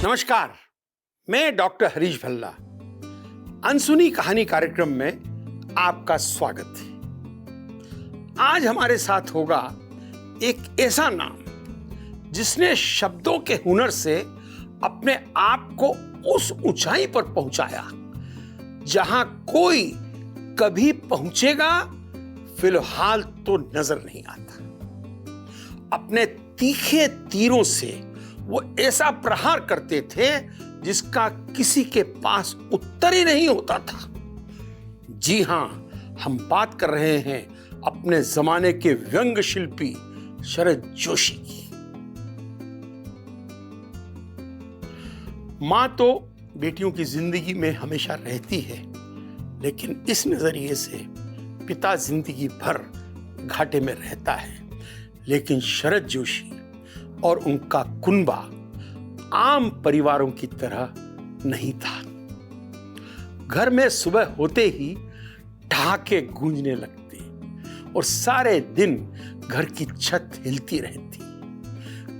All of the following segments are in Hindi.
नमस्कार, मैं डॉक्टर हरीश भल्ला। अनसुनी कहानी कार्यक्रम में आपका स्वागत है। आज हमारे साथ होगा एक ऐसा नाम जिसने शब्दों के हुनर से अपने आप को उस ऊंचाई पर पहुंचाया जहां कोई कभी पहुंचेगा फिलहाल तो नजर नहीं आता। अपने तीखे तीरों से वो ऐसा प्रहार करते थे जिसका किसी के पास उत्तर ही नहीं होता था। जी हां, हम बात कर रहे हैं अपने जमाने के व्यंग शिल्पी शरद जोशी की। मां तो बेटियों की जिंदगी में हमेशा रहती है, लेकिन इस नजरिए से पिता जिंदगी भर घाटे में रहता है। लेकिन शरद जोशी और उनका कुनबा आम परिवारों की तरह नहीं था। घर में सुबह होते ही ठहाके गूंजने लगते और सारे दिन घर की छत हिलती रहती।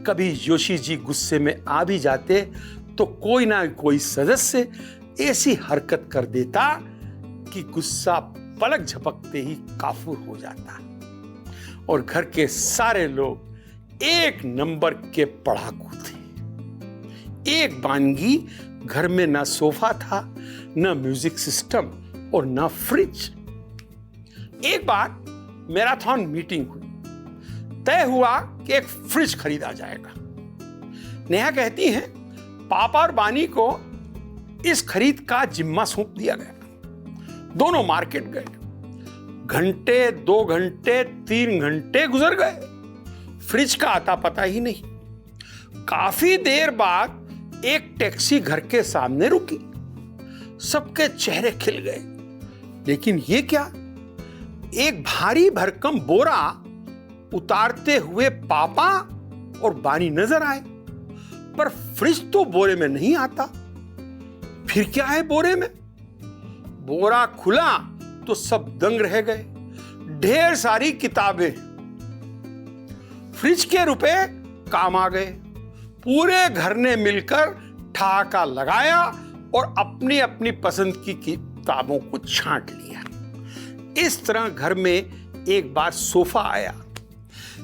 कभी जोशी जी गुस्से में आ भी जाते तो कोई ना कोई सदस्य ऐसी हरकत कर देता कि गुस्सा पलक झपकते ही काफूर हो जाता और घर के सारे लोग एक नंबर के पढ़ाकू थे। एक बानगी घर में ना सोफा था, ना म्यूजिक सिस्टम और ना फ्रिज। एक बार मैराथन मीटिंग हुई। तय हुआ कि एक फ्रिज खरीदा जाएगा। नेहा कहती हैं, पापा और बानी को इस खरीद का जिम्मा सौंप दिया गया। दोनों मार्केट गए। घंटे, 2 घंटे, 3 घंटे गुजर गए। फ्रिज का आता पता ही नहीं। काफी देर बाद एक टैक्सी घर के सामने रुकी। सबके चेहरे खिल गए। लेकिन ये क्या? एक भारी भरकम बोरा उतारते हुए पापा और बानी नजर आए, पर फ्रिज तो बोरे में नहीं आता। फिर क्या है बोरे में? बोरा खुला तो सब दंग रह गए। ढेर सारी किताबें। फ्रिज के रुपए काम आ गए। पूरे घर ने मिलकर ठहाका लगाया और अपनी अपनी पसंद की किताबों को छांट लिया। इस तरह घर में एक बार सोफा आया,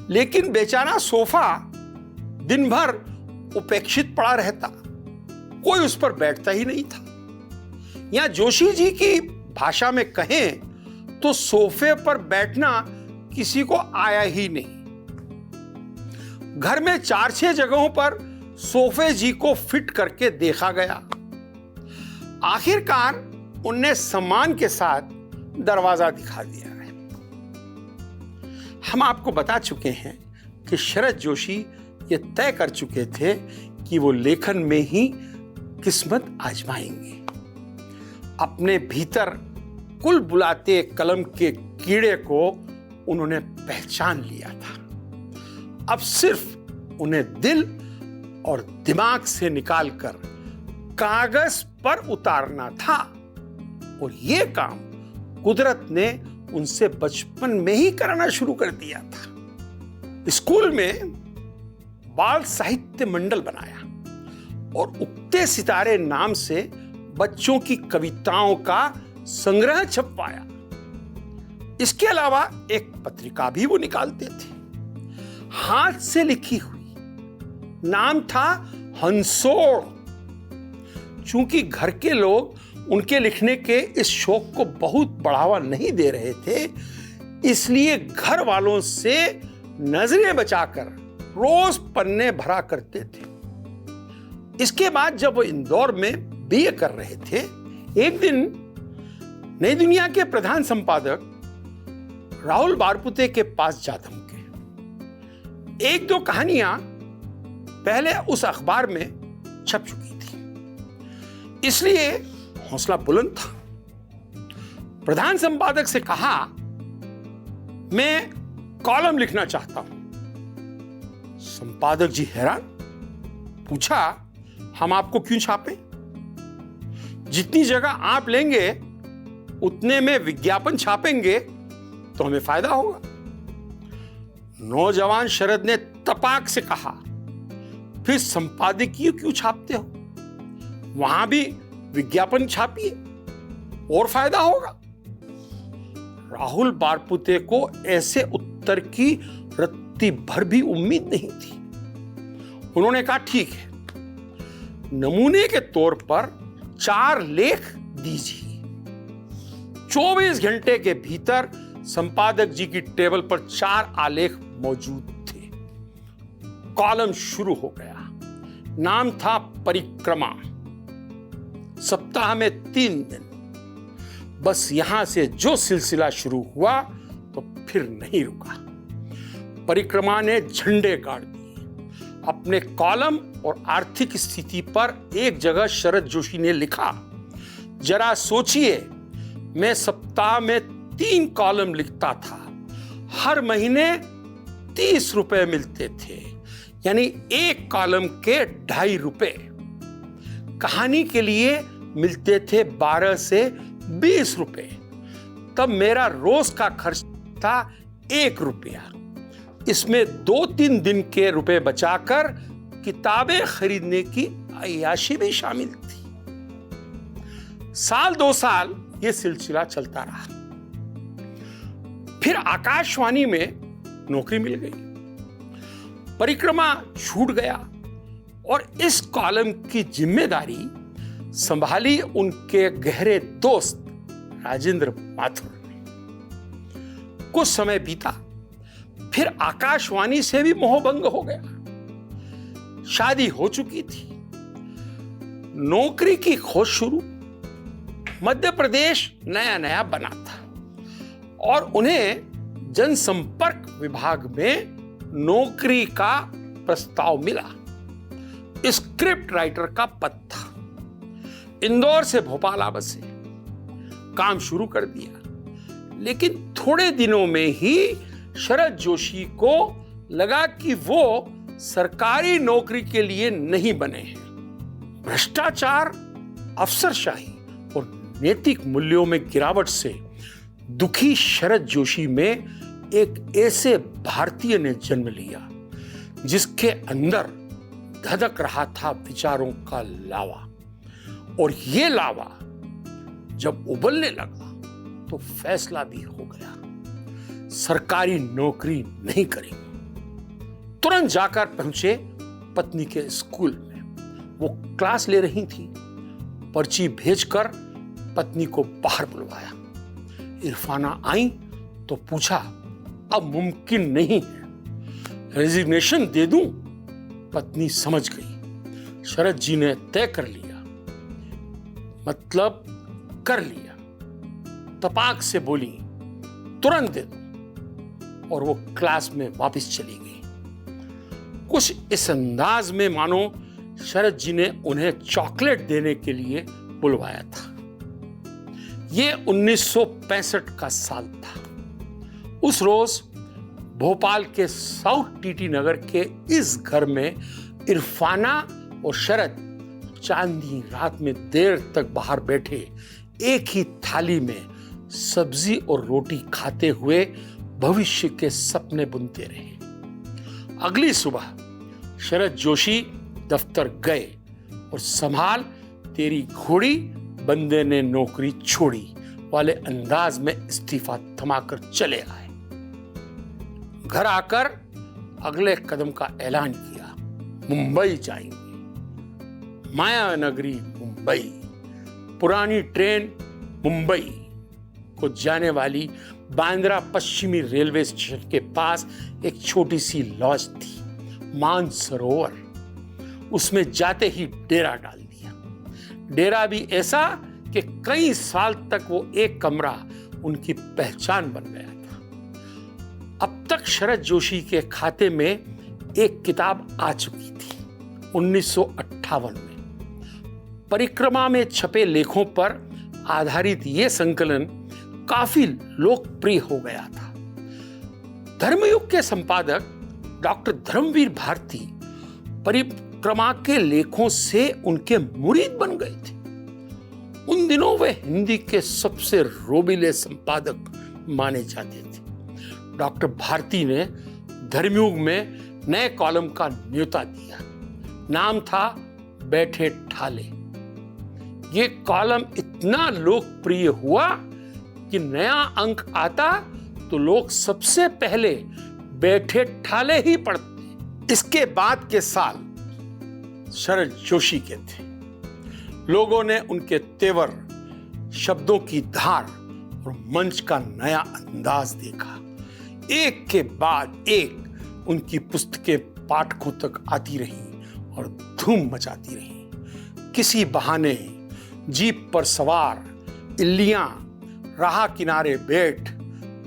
लेकिन बेचारा सोफा दिन भर उपेक्षित पड़ा रहता। कोई उस पर बैठता ही नहीं था। या जोशी जी की भाषा में कहें तो सोफे पर बैठना किसी को आया ही नहीं। घर में 4-6 जगहों पर सोफे जी को फिट करके देखा गया। आखिरकार उनने सम्मान के साथ दरवाजा दिखा दिया है। हम आपको बता चुके हैं कि शरद जोशी ये तय कर चुके थे कि वो लेखन में ही किस्मत आजमाएंगे। अपने भीतर कुल बुलाते कलम के कीड़े को उन्होंने पहचान लिया था। अब सिर्फ उन्हें दिल और दिमाग से निकालकर कागज पर उतारना था, और यह काम कुदरत ने उनसे बचपन में ही कराना शुरू कर दिया था। स्कूल में बाल साहित्य मंडल बनाया और उगते सितारे नाम से बच्चों की कविताओं का संग्रह छपवाया। इसके अलावा एक पत्रिका भी वो निकालते थे, हाथ से लिखी हुई। नाम था हंसोड़। चूंकि घर के लोग उनके लिखने के इस शौक को बहुत बढ़ावा नहीं दे रहे थे, इसलिए घर वालों से नजरें बचाकर रोज पन्ने भरा करते थे। इसके बाद जब वो इंदौर में बीए कर रहे थे, एक दिन नई दुनिया के प्रधान संपादक राहुल बारपुते के पास जा धमके। 1-2 कहानियां पहले उस अखबार में छप चुकी थी, इसलिए हौसला बुलंद था। प्रधान संपादक से कहा, मैं कॉलम लिखना चाहता हूं। संपादक जी हैरान। पूछा, हम आपको क्यों छापें? जितनी जगह आप लेंगे उतने में विज्ञापन छापेंगे तो हमें फायदा होगा। नौजवान शरद ने तपाक से कहा, फिर संपादकीय क्यों छापते हो? वहां भी विज्ञापन छापिए और फायदा होगा। राहुल बारपुते को ऐसे उत्तर की रत्ती भर भी उम्मीद नहीं थी। उन्होंने कहा, ठीक है, नमूने के तौर पर 4 लेख दीजिए। 24 घंटे के भीतर संपादक जी की टेबल पर 4 आलेख मौजूद थे। कॉलम शुरू हो गया। नाम था परिक्रमा। सप्ताह में 3 दिन। बस यहां से जो सिलसिला शुरू हुआ तो फिर नहीं रुका। परिक्रमा ने झंडे गाड़ दिए। अपने कॉलम और आर्थिक स्थिति पर एक जगह शरद जोशी ने लिखा, जरा सोचिए, मैं सप्ताह में 3 कॉलम लिखता था, हर महीने 30 रुपए मिलते थे, यानी एक कॉलम के 2.5 रुपए। कहानी के लिए मिलते थे 12 से 20 रुपए। तब मेरा रोज का खर्च था 1 रुपया। इसमें 2-3 दिन के रुपए बचाकर किताबें खरीदने की अय्याशी भी शामिल थी। 1-2 साल यह सिलसिला चलता रहा। फिर आकाशवाणी में नौकरी मिल गई। परिक्रमा छूट गया और इस कॉलम की जिम्मेदारी संभाली उनके गहरे दोस्त राजेंद्र माथुर ने। कुछ समय बीता, फिर आकाशवाणी से भी मोहभंग हो गया। शादी हो चुकी थी। नौकरी की खोज शुरू। मध्य प्रदेश नया नया बना था और उन्हें जनसंपर्क विभाग में नौकरी का प्रस्ताव मिला। स्क्रिप्ट राइटर का पद था। इंदौर से भोपाल आ बसे। काम शुरू कर दिया। लेकिन थोड़े दिनों में ही शरद जोशी को लगा कि वो सरकारी नौकरी के लिए नहीं बने हैं। भ्रष्टाचार, अफसरशाही और नैतिक मूल्यों में गिरावट से दुखी शरद जोशी में एक ऐसे भारतीय ने जन्म लिया जिसके अंदर धधक रहा था विचारों का लावा। और ये लावा जब उबलने लगा तो फैसला भी हो गया, सरकारी नौकरी नहीं करेंगे। तुरंत जाकर पहुंचे पत्नी के स्कूल में। वो क्लास ले रही थी। पर्ची भेजकर पत्नी को बाहर बुलवाया। इरफाना आई तो पूछा, अब मुमकिन नहीं है, रेजिग्नेशन दे दूं? पत्नी समझ गई। शरद जी ने तय कर लिया, मतलब कर लिया। तपाक से बोली, तुरंत दे दो। और वो क्लास में वापस चली गई। कुछ इस अंदाज में मानो शरद जी ने उन्हें चॉकलेट देने के लिए बुलवाया था। ये 1965 का साल था। उस रोज भोपाल के साउथ टीटी नगर के इस घर में इरफाना और शरद चांदनी रात में देर तक बाहर बैठे एक ही थाली में सब्जी और रोटी खाते हुए भविष्य के सपने बुनते रहे। अगली सुबह शरद जोशी दफ्तर गए और संभाल तेरी घोड़ी बंदे ने नौकरी छोड़ी वाले अंदाज में इस्तीफा थमाकर चले आए। घर आकर अगले कदम का ऐलान किया, मुंबई जाएंगे। माया नगरी मुंबई। पुरानी ट्रेन मुंबई को जाने वाली बांद्रा पश्चिमी रेलवे स्टेशन के पास एक छोटी सी लॉज थी, मानसरोवर। उसमें जाते ही डेरा डाल दिया। डेरा भी ऐसा कि कई साल तक वो एक कमरा उनकी पहचान बन गया था। अब तक शरद जोशी के खाते में एक किताब आ चुकी थी 1958 में। परिक्रमा में छपे लेखों पर आधारित यह संकलन काफी लोकप्रिय हो गया था। धर्मयुग के संपादक डॉक्टर धर्मवीर भारती परिक्रमा के लेखों से उनके मुरीद बन गए थे। उन दिनों वे हिंदी के सबसे रोबीले संपादक माने जाते थे। डॉक्टर भारती ने धर्मयुग में नए कॉलम का न्योता दिया। नाम था बैठे ठाले। ये कॉलम इतना लोकप्रिय हुआ कि नया अंक आता तो लोग सबसे पहले बैठे ठाले ही पढ़ते। इसके बाद के साल शरद जोशी के थे। लोगों ने उनके तेवर, शब्दों की धार और मंच का नया अंदाज देखा। एक के बाद एक उनकी पुस्तकें पाठकों तक आती रहीं और धूम मचाती रहीं। किसी बहाने जीप पर सवार, इल्लियां, राह किनारे बैठ,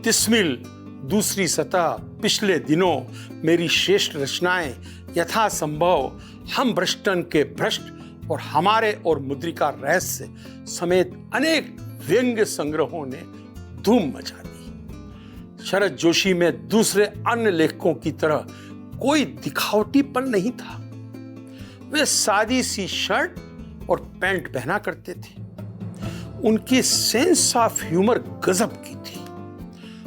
तिस्मिल, दूसरी सतह, पिछले दिनों, मेरी श्रेष्ठ रचनाएं, यथासंभव, हम भ्रष्टन के भ्रष्ट और हमारे और मुद्रिका रहस्य समेत अनेक व्यंग्य संग्रहों ने धूम मचा दी। शरद जोशी में दूसरे अन्य लेखकों की तरह कोई दिखावटीपन नहीं था। वे सादी सी शर्ट और पैंट पहना करते थे। उनकी सेंस ऑफ ह्यूमर गजब की थी।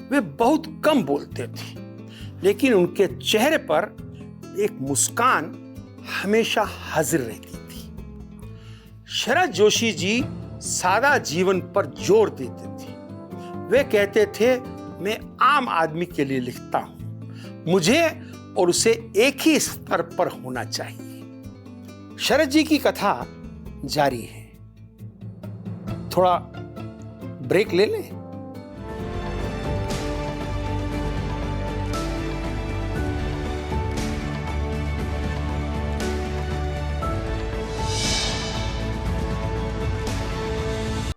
वे बहुत कम बोलते थे, लेकिन उनके चेहरे पर एक मुस्कान हमेशा हाजिर रहती थी। शरद जोशी जी सादा जीवन पर जोर देते थे। वे कहते थे, मैं आम आदमी के लिए लिखता हूं, मुझे और उसे एक ही स्तर पर होना चाहिए। शरद जी की कथा जारी है। थोड़ा ब्रेक ले लें।